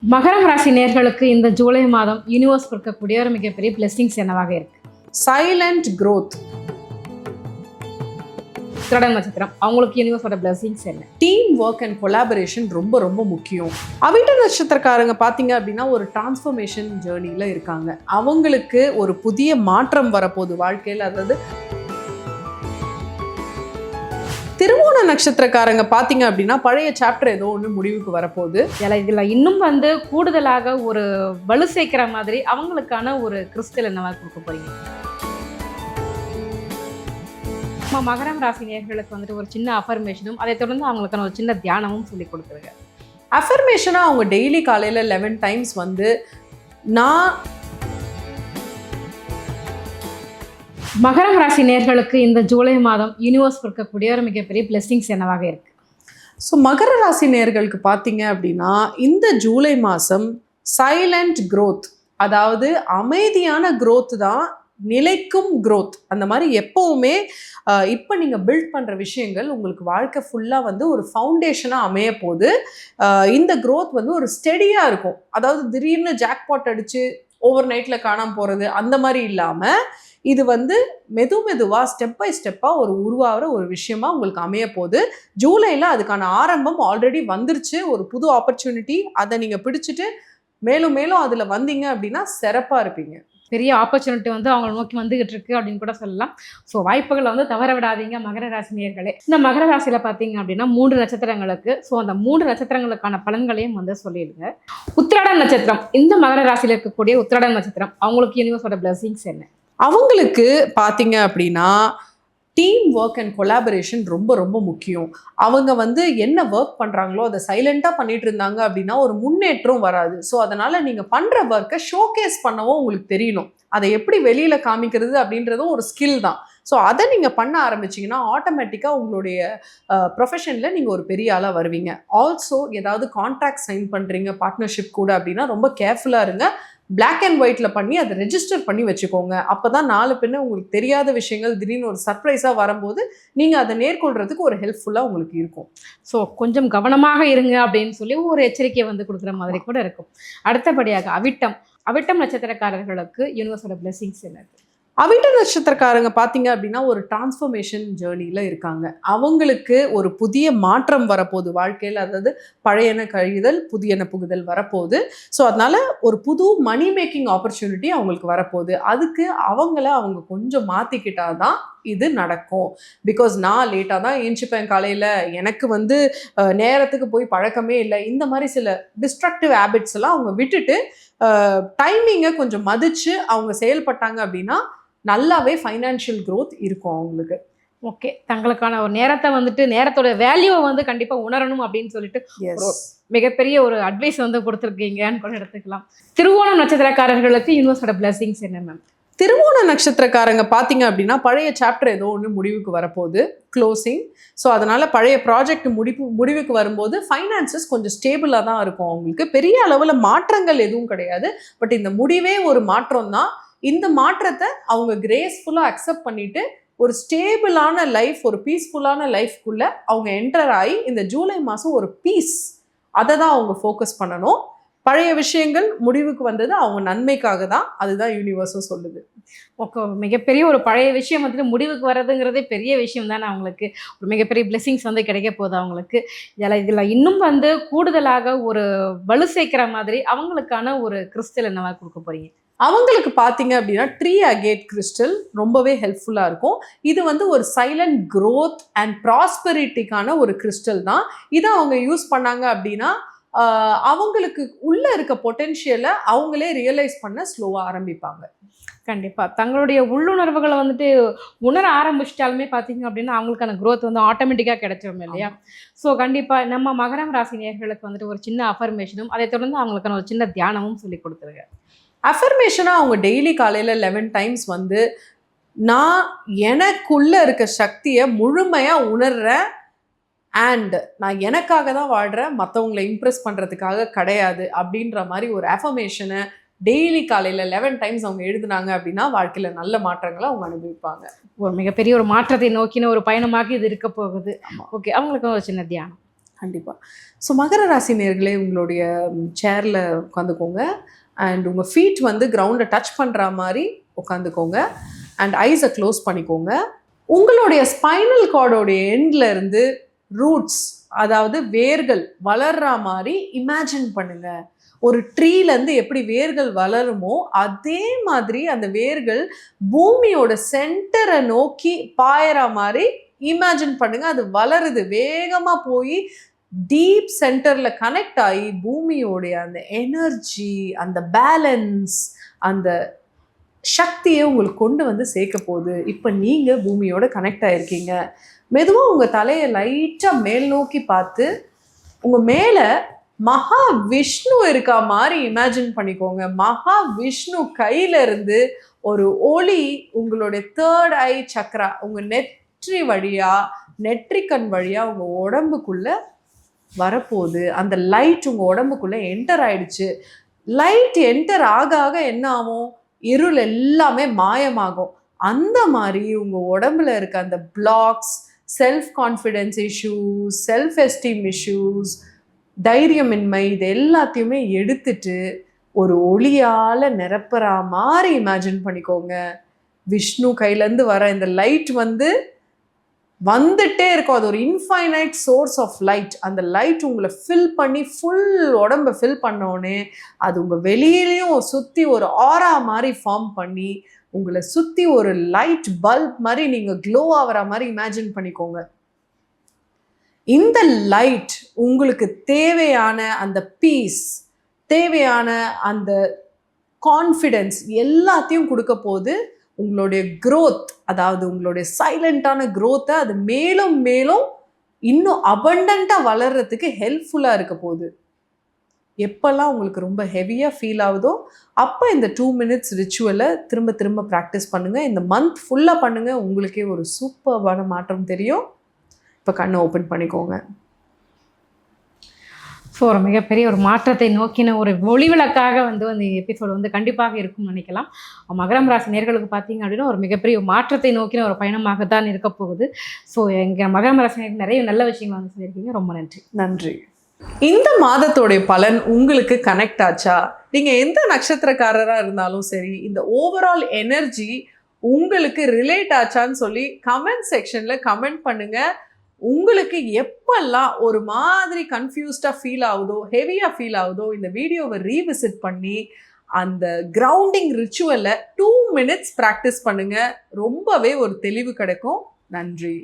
மகரம் ராசி நேர்களுக்கு இந்த ஜூலை மாதம் யூனிவர்ஸ் கொடுக்கக்கூடிய ஒரு மிகப்பெரிய பிளெஸிங்ஸ் என்னவாக இருக்கு? Silent growth. உத்திராடம் நட்சத்திரம் அவங்களுக்கு யூனிவர்ஸோட பிளெஸிங்ஸ் என்ன? டீம் ஒர்க் அண்ட் கொலாபரேஷன் ரொம்ப ரொம்ப முக்கியம். அவிட்ட நட்சத்திரக்காரங்க பார்த்தீங்க அப்படின்னா ஒரு டிரான்ஸ்ஃபர்மேஷன் ஜேர்னியில் இருக்காங்க. அவங்களுக்கு ஒரு புதிய மாற்றம் வரப்போகுது வாழ்க்கையில். அதாவது திருவோண நட்சத்திரக்காரங்க பார்த்தீங்க அப்படின்னா பழைய சாப்டர் ஏதோ ஒன்று முடிவுக்கு வரப்போகுது. இதில் இன்னும் கூடுதலாக ஒரு வலு சேர்க்கிற மாதிரி அவங்களுக்கான ஒரு கிறிஸ்டல் என்னவா கொடுக்க போறீங்க? மகரம் ராசி நேயர்களுக்கு ஒரு சின்ன அஃபர்மேஷனும் அதை தொடர்ந்து அவங்களுக்கான ஒரு சின்ன தியானமும் சொல்லி கொடுத்துருங்க. அஃபர்மேஷனாக அவங்க டெய்லி காலையில் 11 டைம்ஸ் நான் மகரம் ராசி நேயர்களுக்கு இந்த ஜூலை மாதம் யூனிவர்ஸ் கொடுக்கக்கூடிய ஒரு மிகப்பெரிய பிளெஸிங்ஸ் என்னவாக இருக்கு? ஸோ மகர ராசி நேயர்களுக்கு பார்த்தீங்க அப்படின்னா இந்த ஜூலை மாதம் சைலண்ட் growth, அதாவது அமைதியான growth தான், நிலைக்கும் growth. அந்த மாதிரி எப்போவுமே இப்போ நீங்கள் பில்ட் பண்ணுற விஷயங்கள் உங்களுக்கு வாழ்க்கை ஃபுல்லாக ஒரு ஃபவுண்டேஷனாக அமைய போகுது. இந்த growth ஒரு ஸ்டெடியாக இருக்கும். அதாவது திடீர்னு ஜாக்பாட் அடித்து ஓவர் நைட்டில் காணாமல் போகிறது அந்த மாதிரி இல்லாமல் இது மெதுவாக ஸ்டெப் பை ஸ்டெப்பாக உருவாகிற ஒரு விஷயமா உங்களுக்கு அமைய போகுது. ஜூலையில் அதுக்கான ஆரம்பம் ஆல்ரெடி வந்துருச்சு. ஒரு புது ஆப்பர்ச்சுனிட்டி, அதை நீங்கள் பிடிச்சிட்டு மேலும் மேலும் அதில் வந்தீங்க அப்படின்னா சிறப்பாக இருப்பீங்க. பெரிய ஆப்பர்ச்சுனிட்டி அவங்களை நோக்கி வந்துகிட்டு இருக்கு அப்படின்னு கூட சொல்லலாம். ஸோ வாய்ப்புகளை தவற விடாதீங்க மகர ராசி நேயர்களே. இந்த மகர ராசியில் பார்த்தீங்க அப்படின்னா 3 நட்சத்திரங்களுக்கு, ஸோ அந்த 3 நட்சத்திரங்களுக்கான பலன்களையும் சொல்லிடுங்க. உத்திராடம் நட்சத்திரம், இந்த மகர ராசியில் இருக்கக்கூடிய உத்திராடம் நட்சத்திரம் அவங்களுக்கு யூனிவர்ஸோட பிளெஸிங்ஸ் என்ன? அவங்களுக்கு பார்த்தீங்க அப்படின்னா டீம் ஒர்க் அண்ட் கொலாபரேஷன் ரொம்ப ரொம்ப முக்கியம். அவங்க என்ன ஒர்க் பண்ணுறாங்களோ அதை சைலண்ட்டாக பண்ணிட்டு இருந்தாங்க அப்படின்னா ஒரு முன்னேற்றம் வராது. ஸோ அதனால் நீங்கள் பண்ணுற ஒர்க்கை ஷோகேஸ் பண்ணவும் உங்களுக்கு தெரியணும். அதை எப்படி வெளியில் காமிக்கிறது அப்படின்றதும் ஒரு ஸ்கில் தான். ஸோ அதை நீங்கள் பண்ண ஆரம்பிச்சிங்கன்னா ஆட்டோமேட்டிக்காக உங்களுடைய ப்ரொஃபஷனில் நீங்கள் ஒரு பெரிய ஆளாக வருவீங்க. ஆல்சோ ஏதாவது கான்ட்ராக்ட் சைன் பண்ணுறீங்க பார்ட்னர்ஷிப் கூட அப்படின்னா ரொம்ப கேர்ஃபுல்லாக இருங்க. பிளாக் அண்ட் ஒயிட்டில் பண்ணி அதை ரெஜிஸ்டர் பண்ணி வச்சுக்கோங்க. அப்போ தான் 4 பின்ன உங்களுக்கு தெரியாத விஷயங்கள் திடீர்னு ஒரு சர்ப்ரைஸாக வரும்போது நீங்கள் அதை நேர்கொள்கிறதுக்கு ஒரு ஹெல்ப்ஃபுல்லாக உங்களுக்கு இருக்கும். ஸோ கொஞ்சம் கவனமாக இருங்க அப்படின்னு சொல்லி ஒரு எச்சரிக்கையை கொடுக்குற மாதிரி கூட இருக்கும். அடுத்தபடியாக அவிட்டம் நட்சத்திரக்காரர்களுக்கு யூனிவர்ஸோட பிளெஸிங்ஸ் என்னது? அவிட்ட நட்சத்திரக்காரங்க பார்த்தீங்க அப்படின்னா ஒரு டிரான்ஸ்ஃபர்மேஷன் ஜேர்னியில் இருக்காங்க. அவங்களுக்கு ஒரு புதிய மாற்றம் வரப்போகுது வாழ்க்கையில். அதாவது பழையன கழிதல் புதியன புகுதல் வரப்போகுது. ஸோ அதனால் ஒரு புது மணி மேக்கிங் ஆப்பர்ச்சுனிட்டி அவங்களுக்கு வரப்போகுது. அதுக்கு அவங்க கொஞ்சம் மாற்றிக்கிட்டால் தான் இது நடக்கும். பிகாஸ் நான் லேட்டாக தான் ஏஞ்சிப்பேன் காலையில், எனக்கு நேரத்துக்கு போய் பழக்கமே இல்லை, இந்த மாதிரி சில டிஸ்ட்ரக்டிவ் ஹேபிட்ஸ் எல்லாம் அவங்க விட்டுட்டு டைமிங்கை கொஞ்சம் மதித்து அவங்க செயல்பட்டாங்க அப்படின்னா நல்லாவே ஃபைனான்ஷியல் growth இருக்கும் அவங்களுக்கு. ஓகே, தங்களுக்கான ஒரு நேரத்தை நேரத்தோட வேல்யூவை கண்டிப்பாக உணரணும் அப்படின்னு சொல்லிட்டு மிகப்பெரிய ஒரு அட்வைஸ் கொடுத்துருக்கீங்கன்னு கூட எடுத்துக்கலாம். திருவோணம் நட்சத்திரக்காரர்களுக்கு யூனிவர்ஸோட பிளெஸிங்ஸ் என்ன மேம்? திருவோண நட்சத்திரக்காரங்க பார்த்தீங்க அப்படின்னா பழைய சாப்டர் ஏதோ ஒன்று முடிவுக்கு வரப்போகுது, க்ளோசிங். ஸோ அதனால் பழைய ப்ராஜெக்ட் முடிவுக்கு வரும்போது ஃபைனான்சஸ் கொஞ்சம் ஸ்டேபிளாக தான் இருக்கும். அவங்களுக்கு பெரிய அளவில் மாற்றங்கள் எதுவும் கிடையாது. பட் இந்த முடிவே ஒரு மாற்றம் தான். இந்த மாற்றத்தை அவங்க கிரேஸ்ஃபுல்லாக அக்செப்ட் பண்ணிட்டு ஒரு ஸ்டேபிளான லைஃப், ஒரு பீஸ்ஃபுல்லான லைஃப்குள்ளே அவங்க என்டர் ஆகி இந்த ஜூலை மாதம் ஒரு பீஸ், அதை தான் அவங்க ஃபோக்கஸ் பண்ணணும். பழைய விஷயங்கள் முடிவுக்கு வந்தது அவங்க நன்மைக்காக தான், அதுதான் யூனிவர்ஸும் சொல்லுது. ஓகே, மிகப்பெரிய ஒரு பழைய விஷயம் முடிவுக்கு வர்றதுங்கிறதே பெரிய விஷயம் தானே. அவங்களுக்கு ஒரு மிகப்பெரிய பிளெஸிங்ஸ் கிடைக்க போகுது அவங்களுக்கு. இதில் இன்னும் கூடுதலாக ஒரு வலு சேர்க்கிற மாதிரி அவங்களுக்கான ஒரு கிறிஸ்டல் என்னவா கொடுக்க போறீங்க? அவங்களுக்கு பார்த்தீங்க அப்படின்னா ட்ரீ அகேட் கிறிஸ்டல் ரொம்பவே ஹெல்ப்ஃபுல்லாக இருக்கும். இது ஒரு சைலண்ட் growth அண்ட் ப்ராஸ்பெரிட்டிக்கான ஒரு கிறிஸ்டல் தான். இதை அவங்க யூஸ் பண்ணாங்க அப்படின்னா அவங்களுக்கு உள்ளே இருக்க பொட்டென்ஷியலை அவங்களே ரியலைஸ் பண்ண ஸ்லோவாக ஆரம்பிப்பாங்க. கண்டிப்பாக தங்களுடைய உள்ளுணர்வுகளை உணர ஆரம்பிச்சிட்டாலுமே பார்த்தீங்க அப்படின்னா அவங்களுக்கான growth ஆட்டோமேட்டிக்காக கிடைச்சிடும் இல்லையா? ஸோ கண்டிப்பாக நம்ம மகரம் ராசி நேயர்களுக்கு ஒரு சின்ன அஃபர்மேஷனும் அதை தொடர்ந்து அவங்களுக்கான ஒரு சின்ன தியானமும் சொல்லி கொடுத்துருங்க. அஃபர்மேஷனாக அவங்க டெய்லி காலையில் 11 டைம்ஸ் நான் எனக்குள்ளே இருக்க சக்தியை முழுமையாக உணர்றேன் அண்ட் நான் எனக்காக தான் வாழ்கிறேன், மற்றவங்களை இம்ப்ரெஸ் பண்ணுறதுக்காக கிடையாது அப்படின்ற மாதிரி ஒரு அஃபர்மேஷனை டெய்லி காலையில் 11 டைம்ஸ் அவங்க எழுதுனாங்க அப்படின்னா வாழ்க்கையில் நல்ல மாற்றங்களை அவங்க அனுபவிப்பாங்க. ஒரு மிகப்பெரிய ஒரு மாற்றத்தை நோக்கின ஒரு பயணமாக இது இருக்க போகுது. ஓகே, அவங்களுக்கு ஒரு சின்ன தியானம். கண்டிப்பாக. ஸோ மகர ராசி நேயர்களே, உங்களுடைய சேரில் உட்காந்துக்கோங்க. அண்ட் உங்கள் ஃபீட் வந்து கிரவுண்டை டச் பண்ணுற மாதிரி உட்காந்துக்கோங்க. அண்ட் ஐஸை க்ளோஸ் பண்ணிக்கோங்க. உங்களுடைய ஸ்பைனல் கார்டோடைய எண்டில் இருந்து ரூட்ஸ், அதாவது வேர்கள் வளர்ற மாதிரி இமேஜின் பண்ணுங்க. ஒரு ட்ரீலேருந்து எப்படி வேர்கள் வளருமோ அதே மாதிரி அந்த வேர்கள் பூமியோட சென்டரை நோக்கி பாயிற மாதிரி இமேஜின் பண்ணுங்க. அது வளருது, வேகமாக போய் டீப் சென்டரில் கனெக்ட் ஆகி பூமியோடைய அந்த எனர்ஜி, அந்த பேலன்ஸ், அந்த சக்தியை உங்களுக்கு கொண்டு வந்து சேர்க்க போகுது. இப்போ நீங்கள் பூமியோட கனெக்ட் ஆகிருக்கீங்க. மெதுவாக உங்கள் தலையை லைட்டாக மேல் நோக்கி பார்த்து உங்கள் மேலே மகா விஷ்ணு இருக்கா மாதிரி இமேஜின் பண்ணிக்கோங்க. மகா விஷ்ணு கையில இருந்து ஒரு ஒளி உங்களுடைய 3rd ஐ சக்ரா, உங்கள் நெற்றி வழியா, நெற்றிக்கண் வழியா உங்கள் உடம்புக்குள்ள வரப்போகுது. அந்த லைட் உங்கள் உடம்புக்குள்ள என்டர் ஆயிடுச்சு. லைட் என்டர் ஆக ஆக என்ன ஆகும்? இருள் எல்லாமே மாயமாகும். அந்த மாதிரி உங்கள் உடம்புல இருக்க அந்த blocks, self confidence issues, self esteem issues, தைரியமின்மை, இது எல்லாத்தையுமே எடுத்துட்டு ஒரு ஒளியால் நிரப்புற மாதிரி இமேஜின் பண்ணிக்கோங்க. விஷ்ணு கையிலேருந்து வர இந்த லைட் வந்து வந்துட்டே இருக்கும். அது ஒரு இன்ஃபைனைட் சோர்ஸ் ஆஃப் லைட். அந்த லைட் உங்களை ஃபில் பண்ணி ஃபுல் உடம்பை ஃபில் பண்ணோடனே அது உங்கள் வெளியிலையும் சுற்றி ஒரு ஆரா மாதிரி ஃபார்ம் பண்ணி உங்களை சுற்றி ஒரு லைட் பல்ப் மாதிரி நீங்கள் க்ளோ ஆகிற மாதிரி இமேஜின் பண்ணிக்கோங்க. இந்த லைட் உங்களுக்கு தேவையான அந்த பீஸ், தேவையான அந்த கான்ஃபிடென்ஸ் எல்லாத்தையும் கொடுக்க போது. உங்களுடைய growth, அதாவது உங்களுடைய சைலண்டான growth-ஐ அது மேலும் மேலும் இன்னும் அபண்டண்ட்டாக வளர்கிறதுக்கு ஹெல்ப்ஃபுல்லாக இருக்க போகுது. எப்பெல்லாம் உங்களுக்கு ரொம்ப ஹெவியாக ஃபீல் ஆகுதோ அப்போ இந்த 2 minutes ரிச்சுவலை திரும்ப திரும்ப ப்ராக்டிஸ் பண்ணுங்கள். இந்த மந்த் ஃபுல்லாக பண்ணுங்கள். உங்களுக்கே ஒரு சூப்பர்வான மாற்றம் தெரியும். இப்போ கண்ணை ஓப்பன் பண்ணிக்கோங்க. ஸோ ஒரு மிகப்பெரிய ஒரு மாற்றத்தை நோக்கின ஒரு ஒளிவிளக்காக வந்து அந்த எபிசோடு வந்து கண்டிப்பாக இருக்கும்னு நினைக்கலாம். மகரம் ராசி நேயர்களுக்கு பார்த்தீங்க அப்படின்னா ஒரு மிகப்பெரிய மாற்றத்தை நோக்கின ஒரு பயணமாக தான் இருக்க போகுது. ஸோ எங்கள் மகரம் ராசி நேயர்களுக்கு நிறைய நல்ல விஷயங்கள் வந்து சொல்லியிருக்கீங்க. ரொம்ப நன்றி. நன்றி. இந்த மாதத்தோடைய பலன் உங்களுக்கு கனெக்ட் ஆச்சா? நீங்கள் எந்த நட்சத்திரக்காரராக இருந்தாலும் சரி, இந்த ஓவரால் எனர்ஜி உங்களுக்கு ரிலேட் ஆச்சான்னு சொல்லி கமெண்ட் செக்ஷனில் கமெண்ட் பண்ணுங்கள். உங்களுக்கு எப்பெல்லாம் ஒரு மாதிரி கன்ஃபியூஸ்டாக ஃபீல் ஆகுதோ, ஹெவியாக ஃபீல் ஆகுதோ, இந்த வீடியோவை ரீவிசிட் பண்ணி அந்த கிரவுண்டிங் ரிச்சுவலை 2 minutes ப்ராக்டிஸ் பண்ணுங்கள். ரொம்பவே ஒரு தெளிவு கிடைக்கும். நன்றி.